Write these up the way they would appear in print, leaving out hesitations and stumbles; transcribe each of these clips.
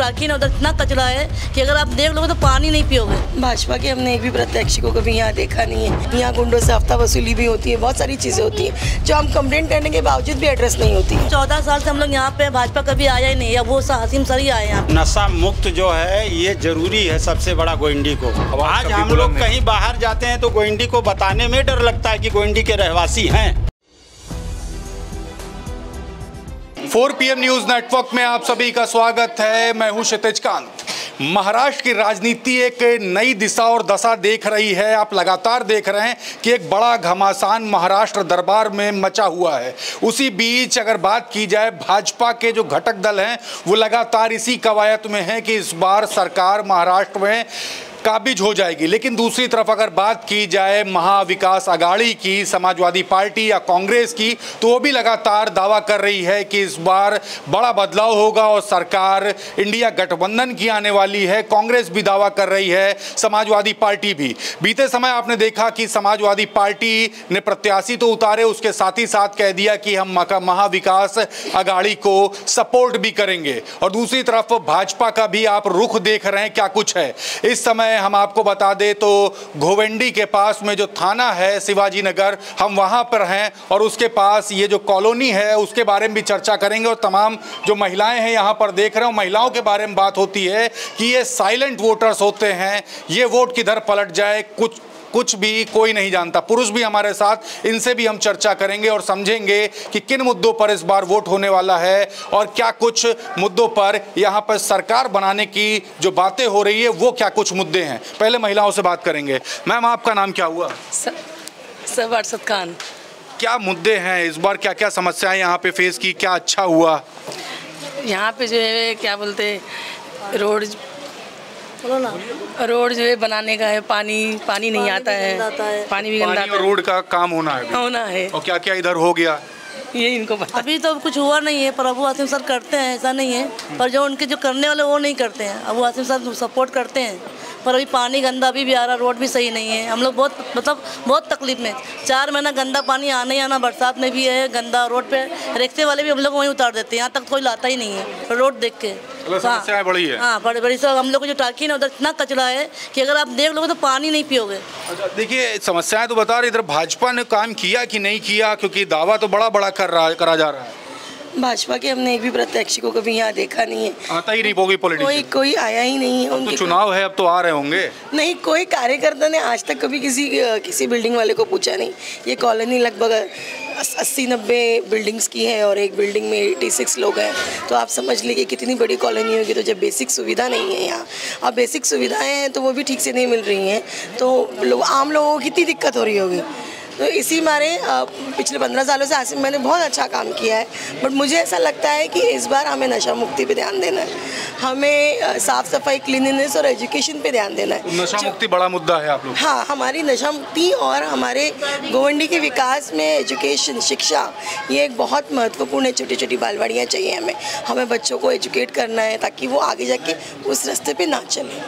टाकी ना उधर इतना कचरा है कि अगर आप देख लोगे तो पानी नहीं पियोगे। भाजपा के हमने एक भी प्रत्याशी को कभी यहाँ देखा नहीं है। यहाँ गुंडों से हफ्ता वसूली भी होती है, बहुत सारी चीजें होती हैं जो हम कंप्लेंट करने के बावजूद भी एड्रेस नहीं होती है। 14 साल से हम लोग यहाँ पे भाजपा कभी आया ही नहीं है, वो हसीम सर ही आए यहाँ। नशा मुक्त जो है ये जरूरी है सबसे बड़ा गोइंडी को। आज हम लोग कहीं बाहर जाते हैं तो गोइंडी को बताने में डर लगता है कि गोइंडी के रहवासी हैं। 4 PM न्यूज नेटवर्क में आप सभी का स्वागत है। मैं हूं क्षितिज कांत। महाराष्ट्र की राजनीति एक नई दिशा और दशा देख रही है। आप लगातार देख रहे हैं कि एक बड़ा घमासान महाराष्ट्र दरबार में मचा हुआ है। उसी बीच अगर बात की जाए भाजपा के जो घटक दल हैं वो लगातार इसी कवायद में हैं कि इस बार सरकार महाराष्ट्र में काबिज हो जाएगी। लेकिन दूसरी तरफ अगर बात की जाए महाविकास आघाड़ी की, समाजवादी पार्टी या कांग्रेस की, तो वो भी लगातार दावा कर रही है कि इस बार बड़ा बदलाव होगा और सरकार इंडिया गठबंधन की आने वाली है। कांग्रेस भी दावा कर रही है, समाजवादी पार्टी भी। बीते समय आपने देखा कि समाजवादी पार्टी ने प्रत्याशी तो उतारे, उसके साथ ही साथ कह दिया कि हम महाविकास आघाड़ी को सपोर्ट भी करेंगे। और दूसरी तरफ भाजपा का भी आप रुख देख रहे हैं क्या कुछ है। इस समय हम आपको बता दें तो घोवेंडी के पास में जो थाना है शिवाजी नगर, हम वहां पर हैं और उसके पास ये जो कॉलोनी है उसके बारे में भी चर्चा करेंगे। और तमाम जो महिलाएं हैं यहां पर देख रहे हो, महिलाओं के बारे में बात होती है कि ये साइलेंट वोटर्स होते हैं, ये वोट किधर पलट जाए कुछ भी कोई नहीं जानता। पुरुष भी हमारे साथ, इनसे भी हम चर्चा करेंगे और समझेंगे कि किन मुद्दों पर इस बार वोट होने वाला है और क्या कुछ मुद्दों पर यहाँ पर सरकार बनाने की जो बातें हो रही है वो क्या कुछ मुद्दे हैं। पहले महिलाओं से बात करेंगे। मैम, आपका नाम क्या हुआ? सरवारसत खान। क्या मुद्दे हैं इस बार, क्या क्या समस्याएं यहाँ पे फेस की, क्या अच्छा हुआ? यहाँ पे जो है क्या बोलते रोड जो है बनाने का है, पानी नहीं आता है, पानी भी गंदा और रोड का काम होना है और क्या क्या इधर हो गया ये इनको पता। अभी तो कुछ हुआ नहीं है, पर अबू आसिम सर करते हैं, ऐसा नहीं है, पर जो उनके जो करने वाले वो नहीं करते हैं। अबू आसिम सर सपोर्ट करते हैं, पर अभी पानी गंदा अभी भी आ रहा, रोड भी सही नहीं है। हम लोग बहुत तकलीफ में, 4 महीना गंदा पानी आना ही आना, बरसात में भी है गंदा। रोड पे रिक्शे वाले भी हम लोग वहीं उतार देते हैं, यहाँ तक कोई लाता ही नहीं है रोड देख के। समस्या बड़ी है। हाँ, बड़ी सब हम लोग को जो टाकी ना उधर इतना कचरा है कि अगर आप देख लोगे तो पानी नहीं पियोगे। देखिए, समस्याएं तो बता रहे, इधर भाजपा ने काम किया कि नहीं किया, क्योंकि दावा तो बड़ा करा जा रहा है। भाजपा के हमने एक भी प्रत्याशी को कभी यहाँ देखा नहीं है। आता ही नहीं होगी पॉलिटिशियन, कोई आया ही नहीं है। तो चुनाव है, अब तो आ रहे होंगे। नहीं, कोई कार्यकर्ता ने आज तक कभी किसी बिल्डिंग वाले को पूछा नहीं। ये कॉलोनी लगभग 80-90 बिल्डिंग्स की है और एक बिल्डिंग में 86 लोग हैं, तो आप समझ लीजिए कितनी बड़ी कॉलोनी होगी। तो जब बेसिक सुविधा नहीं है यहाँ, अब बेसिक सुविधाएं हैं तो वो भी ठीक से नहीं मिल रही हैं, तो आम लोगों को कितनी दिक्कत हो रही होगी। तो इसी मारे पिछले 15 सालों से आसिम मैंने बहुत अच्छा काम किया है, बट मुझे ऐसा लगता है कि इस बार हमें नशा मुक्ति पे ध्यान देना है, हमें साफ सफाई, क्लीनिनेस और एजुकेशन पे ध्यान देना है। नशा मुक्ति बड़ा मुद्दा है आप लोग? हाँ, हमारी नशा मुक्ति और हमारे गोवंडी के विकास में एजुकेशन, शिक्षा, ये एक बहुत महत्वपूर्ण है। छोटी छोटी बालवाड़ियाँ चाहिए हमें बच्चों को एजुकेट करना है ताकि वो आगे जाके उस रास्ते पे ना चले।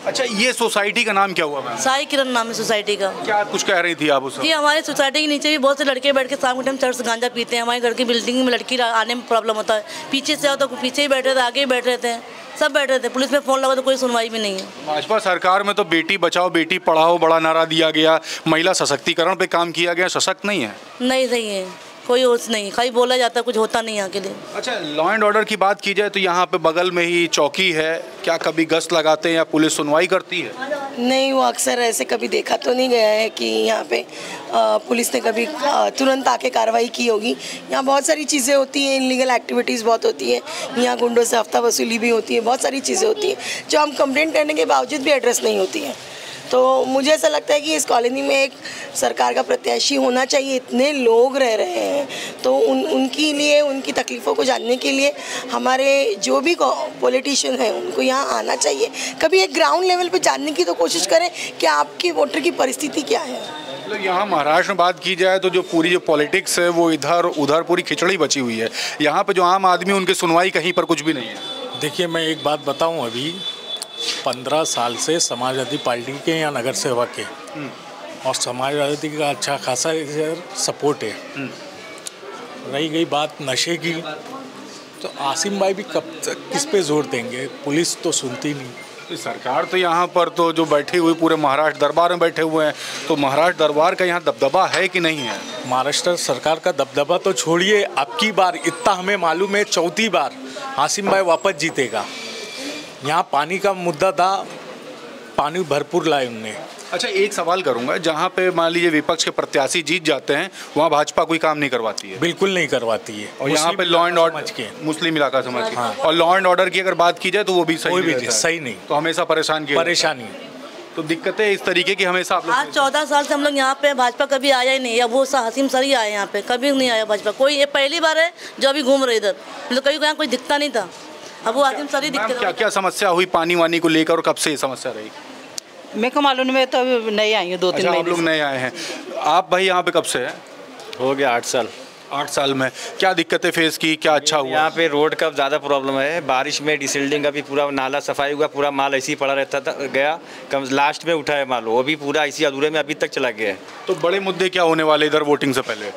अच्छा, ये सोसाइटी का नाम क्या हुआ मैम? साई किरण नाम है सोसाइटी का। क्या कुछ कह रही थी आप उसमें? जी, हमारे सोसाइटी के नीचे भी बहुत से लड़के बैठ के शाम के टाइम चर्च गांजा पीते हैं। हमारे घर की बिल्डिंग में लड़की आने में प्रॉब्लम होता है, पीछे से आओ तो पीछे ही बैठे थे, आगे ही बैठ रहे थे, सब बैठ रहे थे। पुलिस में फ़ोन लगा तो कोई सुनवाई भी नहीं है। भाजपा सरकार में तो बेटी बचाओ बेटी पढ़ाओ बड़ा नारा दिया गया, महिला सशक्तिकरण पे काम किया गया, सशक्त नहीं है? नहीं सही है, कोई होश नहीं, खाली बोला जाता है, कुछ होता नहीं यहाँ के लिए। अच्छा, लॉ एंड ऑर्डर की बात की जाए तो यहाँ पे बगल में ही चौकी है, क्या कभी गश्त लगाते हैं या पुलिस सुनवाई करती है? नहीं, वो अक्सर ऐसे कभी देखा तो नहीं गया है कि यहाँ पे पुलिस ने कभी तुरंत आके कार्रवाई की होगी। यहाँ बहुत सारी चीज़ें होती हैं, इलीगल एक्टिविटीज़ बहुत होती है, यहाँ गुंडों से हफ्ता वसूली भी होती है, बहुत सारी चीज़ें होती हैं जो हम कंप्लेंट करने के बावजूद भी एड्रेस नहीं होती हैं। तो मुझे ऐसा लगता है कि इस कॉलोनी में एक सरकार का प्रत्याशी होना चाहिए। इतने लोग रह रहे हैं तो उनके लिए, उनकी तकलीफ़ों को जानने के लिए हमारे जो भी पॉलिटिशियन हैं उनको यहाँ आना चाहिए। कभी एक ग्राउंड लेवल पे जानने की तो कोशिश करें कि आपकी वोटर की परिस्थिति क्या है। मतलब यहाँ महाराष्ट्र में बात की जाए तो जो पूरी जो पॉलिटिक्स है वो इधर उधर पूरी खिचड़ी बची हुई है। यहाँ पे जो आम आदमी उनकी सुनवाई कहीं पर कुछ भी नहीं है। देखिए, मैं एक बात बताऊँ, अभी 15 साल से समाजवादी पार्टी के या नगर सेवक है और समाजवादी का अच्छा खासा सपोर्ट है। रही गई बात नशे की, तो आसिम भाई भी कब तक किस पे जोर देंगे, पुलिस तो सुनती नहीं। तो सरकार तो यहाँ पर तो जो बैठी हुई पूरे महाराष्ट्र दरबार में बैठे हुए हैं, तो महाराष्ट्र दरबार का यहाँ दबदबा है कि नहीं है? महाराष्ट्र सरकार का दबदबा तो छोड़िए, अब की बार इतना हमें मालूम है चौथी बार आसिम भाई वापस जीतेगा। यहाँ पानी का मुद्दा था, पानी भरपूर लाए उनने। अच्छा, एक सवाल करूंगा, जहाँ पे मान लीजिए विपक्ष के प्रत्याशी जीत जाते हैं वहाँ भाजपा कोई काम नहीं करवाती है? बिल्कुल नहीं करवाती है। और यहाँ पे लॉ एंड ऑर्डर के मुस्लिम इलाका समझ के, और लॉ एंड ऑर्डर की अगर बात की जाए तो वो भी सही नहीं, तो हमेशा परेशानी। तो दिक्कतें इस तरीके की हमेशा आप लोग। आज 14 साल से हम लोग यहाँ पे, भाजपा कभी आया ही नहीं, या वो हसीम सर ही आए यहाँ पे, कभी नहीं आया भाजपा कोई। ये पहली बार है जो अभी घूम रहे इधर, मतलब कभी यहाँ कोई दिखता नहीं था, अब वो हसीम सर ही दिखते। क्या क्या समस्या हुई पानी वानी को लेकर और कब से ये समस्या रही? मेरे को मालूम, मैं तो अभी नई आई हूँ, 2-3 महीने। आप लोग नए आए हैं। आप भाई यहाँ पे कब से हैं? हो गया 8 साल। 8 साल में क्या दिक्कतें फेस की, क्या अच्छा हुआ? यहाँ पे रोड का ज़्यादा प्रॉब्लम है, बारिश में डिसिल्डिंग का भी पूरा नाला सफाई हुआ, पूरा माल ऐसे ही पड़ा रहता था, गया कम लास्ट में उठा है माल, वो भी पूरा इसी अधूरे में अभी तक चला गया है। तो बड़े मुद्दे क्या होने वाले इधर वोटिंग से पहले?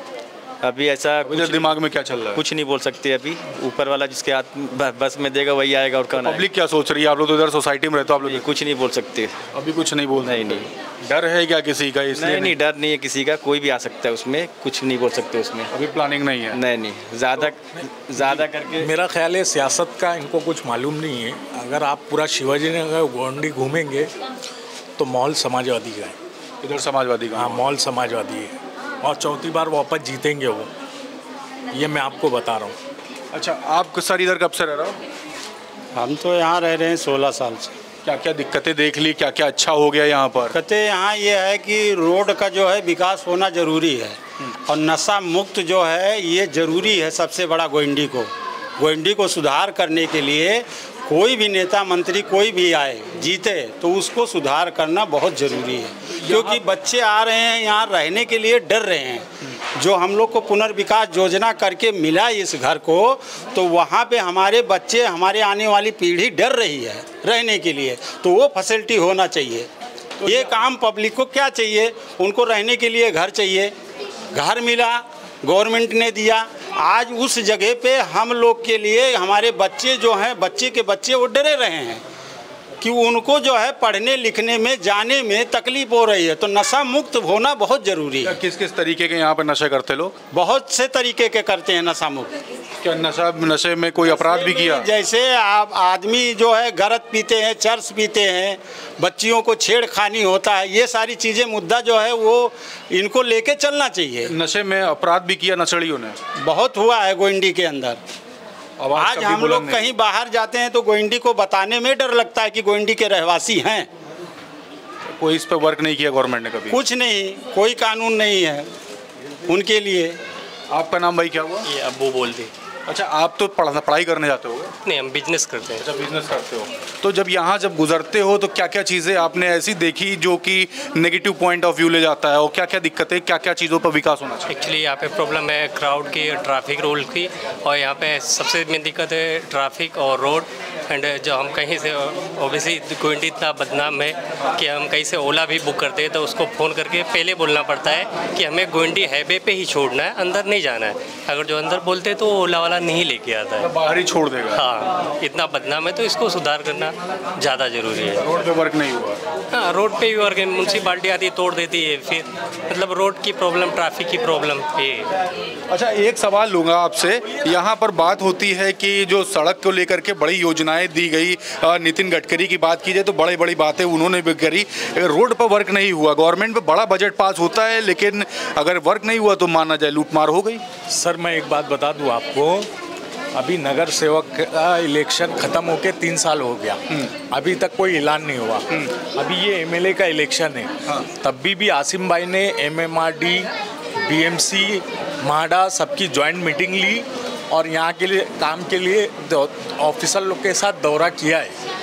अभी ऐसा दिमाग में क्या चल रहा है? कुछ नहीं बोल सकते अभी, ऊपर वाला जिसके हाथ बस में देगा वही आएगा। और कहना पब्लिक क्या सोच रही है? आप लोग तो इधर सोसाइटी में रहते हो, आप लोग कुछ नहीं बोल सकते अभी, कुछ नहीं बोल? नहीं। डर है क्या किसी का? इसलिए नहीं, डर नहीं है किसी का, कोई भी आ सकता है उसमें, कुछ नहीं बोल सकते उसमें। अभी प्लानिंग नहीं है? नहीं, ज़्यादा करके मेरा ख्याल है सियासत का इनको कुछ मालूम नहीं है। अगर आप पूरा शिवाजी नगर गोंडी घूमेंगे तो माहौल समाजवादी का है, इधर समाजवादी का। हाँ, माहौल समाजवादी है, और चौथी बार वापस जीतेंगे वो, ये मैं आपको बता रहा हूँ। अच्छा, आप सर इधर कब से रह रहे हो? हम तो यहाँ रह रहे हैं 16 साल से। क्या क्या दिक्कतें देख ली, क्या क्या अच्छा हो गया यहाँ पर? दिक्कतें यहाँ ये है कि रोड का जो है विकास होना ज़रूरी है, और नशा मुक्त जो है ये ज़रूरी है। सबसे बड़ा गोइंडी को सुधार करने के लिए कोई भी नेता मंत्री कोई भी आए जीते तो उसको सुधार करना बहुत ज़रूरी है, क्योंकि बच्चे आ रहे हैं यहाँ रहने के लिए, डर रहे हैं। जो हम लोग को पुनर्विकास योजना करके मिला इस घर को, तो वहाँ पे हमारे बच्चे, हमारे आने वाली पीढ़ी डर रही है रहने के लिए, तो वो फैसिलिटी होना चाहिए। ये काम पब्लिक को क्या चाहिए, उनको रहने के लिए घर चाहिए, घर मिला, गवर्नमेंट ने दिया। आज उस जगह पे हम लोग के लिए हमारे बच्चे जो हैं, बच्चे के बच्चे वो डरे रहे हैं कि उनको जो है पढ़ने लिखने में जाने में तकलीफ हो रही है, तो नशा मुक्त होना बहुत ज़रूरी है। किस किस तरीके के यहाँ पर नशे करते लोग? बहुत से तरीके के करते हैं नशा मुक्त। क्या नशे में कोई अपराध भी किया? जैसे आप आदमी जो है गरत पीते हैं, चर्स पीते हैं, बच्चियों को छेड़खानी होता है, ये सारी चीज़ें मुद्दा जो है वो इनको लेके चलना चाहिए। नशे में अपराध भी किया नशेड़ियों ने? बहुत हुआ है गोइंडी के अंदर। आज हम लोग कहीं बाहर जाते हैं तो गोइंडी को बताने में डर लगता है कि गोइंडी के रहवासी हैं। कोई इस पर वर्क नहीं किया गवर्नमेंट ने कभी? कुछ नहीं, कोई कानून नहीं है उनके लिए। आपका नाम भाई क्या हुआ? ये अब्बू बोलते। अच्छा, आप तो पढ़ाई करने जाते हो? नहीं, हम बिजनेस करते हैं। अच्छा, बिजनेस करते हो। तो जब यहाँ जब गुजरते हो तो क्या क्या चीज़ें आपने ऐसी देखी जो कि नेगेटिव पॉइंट ऑफ व्यू ले जाता है, और क्या क्या दिक्कतें, क्या क्या चीज़ों पर विकास होना चाहिए? एक्चुअली यहाँ पे प्रॉब्लम है क्राउड की, ट्रैफिक रूल की, और यहाँ पे सबसे मेन दिक्कत है ट्रैफिक और रोड। एंड जो हम कहीं से ओबियसली गोइंडी इतना बदनाम है कि हम कहीं से ओला भी बुक करते हैं तो उसको फ़ोन करके पहले बोलना पड़ता है कि हमें गोइंडी हाईवे पे ही छोड़ना है, अंदर नहीं जाना है। अगर जो अंदर बोलते तो ओला वाला नहीं लेके आता है, बाहर ही छोड़ देगा। हाँ, इतना बदनाम है, तो इसको सुधार करना ज़्यादा ज़रूरी है। रोड पे वर्क नहीं हुआ? हाँ, रोड पे भी वर्क है, म्यूनसिपाल्टी आती है तोड़ देती है, फिर मतलब रोड की प्रॉब्लम, ट्रैफिक की प्रॉब्लम ये। अच्छा, एक सवाल लूँगा आपसे। यहाँ पर बात होती है कि जो सड़क को लेकर के बड़ी योजनाएं दी गई, नितिन गडकरी की बात की जाए तो बड़ी बड़ी बातें उन्होंने भी करी, रोड पर वर्क नहीं हुआ। गवर्नमेंट पे बड़ा बजट पास होता है, लेकिन अगर वर्क नहीं हुआ तो माना जाए लूटमार हो गई। सर, मैं एक बात बता दूं आपको, अभी नगर सेवक का इलेक्शन ख़त्म होके 3 साल हो गया, अभी तक कोई ऐलान नहीं हुआ। अभी ये एमएलए का इलेक्शन है। तब भी आसिम भाई ने एमएमआरडी, बीएमसी, माडा सबकी जॉइंट मीटिंग ली और यहाँ के लिए काम के लिए ऑफिसर लोग के साथ दौरा किया है।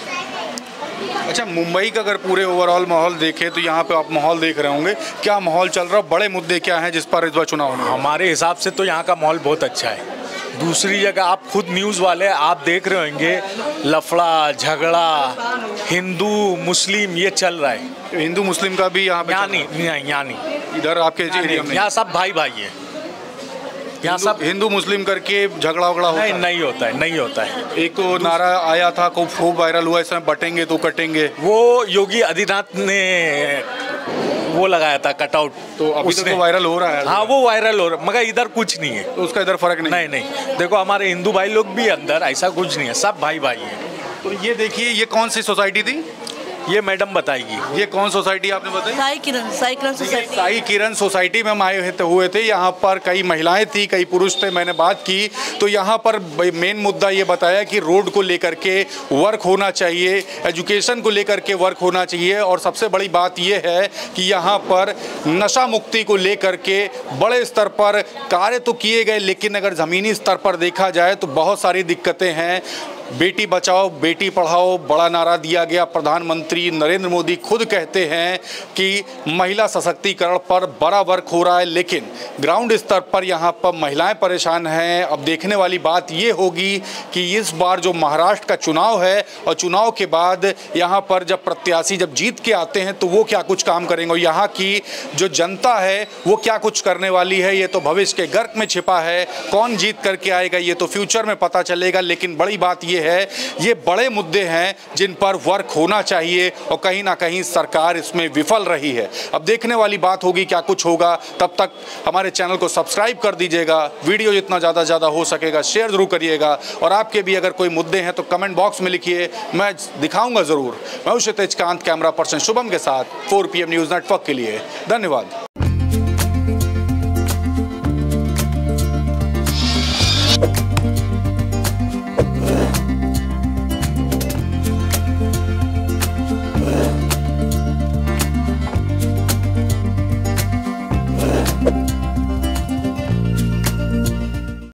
अच्छा, मुंबई का अगर पूरे ओवरऑल माहौल देखें तो यहाँ पे आप माहौल देख रहे होंगे, क्या माहौल चल रहा है? बड़े मुद्दे क्या हैं जिस पर इस बार चुनाव होना? हमारे हिसाब से तो यहाँ का माहौल बहुत अच्छा है। दूसरी जगह आप खुद न्यूज़ वाले आप देख रहे होंगे, लफड़ा झगड़ा, हिंदू मुस्लिम ये चल रहा है। हिंदू मुस्लिम का भी यहाँ पे? यहाँ नहीं, इधर आपके एरिया में यहाँ सब भाई भाई है। यहाँ सब हिंदू मुस्लिम करके झगड़ा वगड़ा होता है? नहीं होता है, नहीं होता है। एक तो नारा आया था, खूब वायरल हुआ, इसमें बटेंगे तो कटेंगे, वो योगी आदित्यनाथ ने वो लगाया था कटआउट, तो अभी तो वायरल हो रहा है। हाँ वो वायरल हो रहा है, मगर इधर कुछ नहीं है, तो उसका इधर फर्क नहीं? नहीं, देखो हमारे हिंदू भाई लोग भी अंदर, ऐसा कुछ नहीं है, सब भाई भाई हैं। तो ये देखिए, ये कौन सी सोसाइटी थी? ये मैडम बताएगी। ये कौन सोसाइटी आपने बताई? साई किरण सोसाइटी। साई किरण सोसाइटी में हम आए हुए थे। यहाँ पर कई महिलाएं थी, कई पुरुष थे, मैंने बात की तो यहाँ पर मेन मुद्दा ये बताया कि रोड को लेकर के वर्क होना चाहिए, एजुकेशन को लेकर के वर्क होना चाहिए, और सबसे बड़ी बात ये है कि यहाँ पर नशा मुक्ति को लेकर के बड़े स्तर पर कार्य तो किए गए, लेकिन अगर ज़मीनी स्तर पर देखा जाए तो बहुत सारी दिक्कतें हैं। बेटी बचाओ बेटी पढ़ाओ बड़ा नारा दिया गया। प्रधानमंत्री नरेंद्र मोदी खुद कहते हैं कि महिला सशक्तिकरण पर बड़ा वर्क हो रहा है, लेकिन ग्राउंड स्तर पर यहाँ पर महिलाएं परेशान हैं। अब देखने वाली बात ये होगी कि इस बार जो महाराष्ट्र का चुनाव है और चुनाव के बाद यहाँ पर जब प्रत्याशी जब जीत के आते हैं तो वो क्या कुछ काम करेंगे, और यहाँ की जो जनता है वो क्या कुछ करने वाली है, ये तो भविष्य के गर्क में छिपा है। कौन जीत करके आएगा ये तो फ्यूचर में पता चलेगा, लेकिन बड़ी बात ये है, ये बड़े मुद्दे हैं जिन पर वर्क होना चाहिए और कहीं ना कहीं सरकार इसमें विफल रही है। अब देखने वाली बात होगी क्या कुछ होगा। तब तक हमारे चैनल को सब्सक्राइब कर दीजिएगा, वीडियो जितना ज़्यादा हो सकेगा शेयर ज़रूर करिएगा, और आपके भी अगर कोई मुद्दे हैं तो कमेंट बॉक्स में लिखिए, मैं दिखाऊंगा ज़रूर। मैं हूं क्षितिज कांत, कैमरा पर्सन शुभम के साथ 4 PM न्यूज़ नेटवर्क के लिए। धन्यवाद।